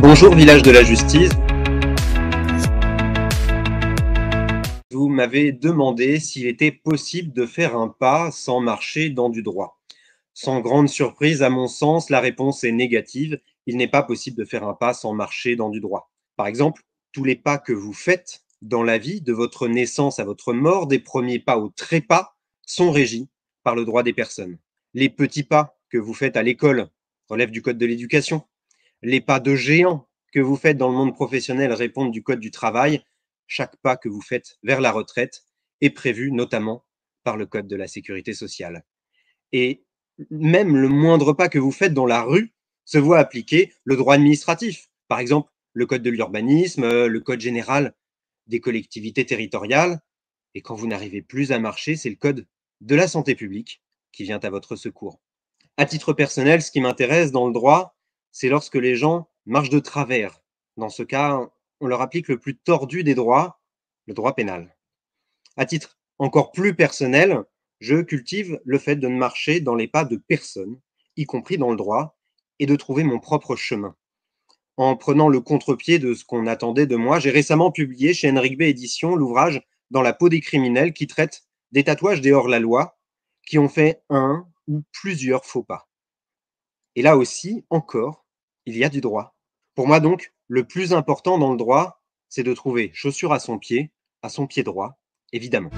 Bonjour village de la justice. Vous m'avez demandé s'il était possible de faire un pas sans marcher dans du droit. Sans grande surprise, à mon sens, la réponse est négative. Il n'est pas possible de faire un pas sans marcher dans du droit. Par exemple, tous les pas que vous faites dans la vie, de votre naissance à votre mort, des premiers pas aux trépas, sont régis par le droit des personnes. Les petits pas que vous faites à l'école relèvent du code de l'éducation. Les pas de géant que vous faites dans le monde professionnel répondent du code du travail. Chaque pas que vous faites vers la retraite est prévu notamment par le code de la sécurité sociale. Et même le moindre pas que vous faites dans la rue se voit appliquer le droit administratif. Par exemple, le code de l'urbanisme, le code général des collectivités territoriales. Et quand vous n'arrivez plus à marcher, c'est le code de la santé publique qui vient à votre secours. À titre personnel, ce qui m'intéresse dans le droit, c'est lorsque les gens marchent de travers. Dans ce cas, on leur applique le plus tordu des droits, le droit pénal. À titre encore plus personnel, je cultive le fait de ne marcher dans les pas de personne, y compris dans le droit, et de trouver mon propre chemin. En prenant le contre-pied de ce qu'on attendait de moi, j'ai récemment publié chez Henrik B Éditions l'ouvrage Dans la peau des criminels qui traite des tatouages des hors-la-loi qui ont fait un ou plusieurs faux pas. Et là aussi, encore, il y a du droit. Pour moi donc, le plus important dans le droit, c'est de trouver chaussure à son pied droit, évidemment.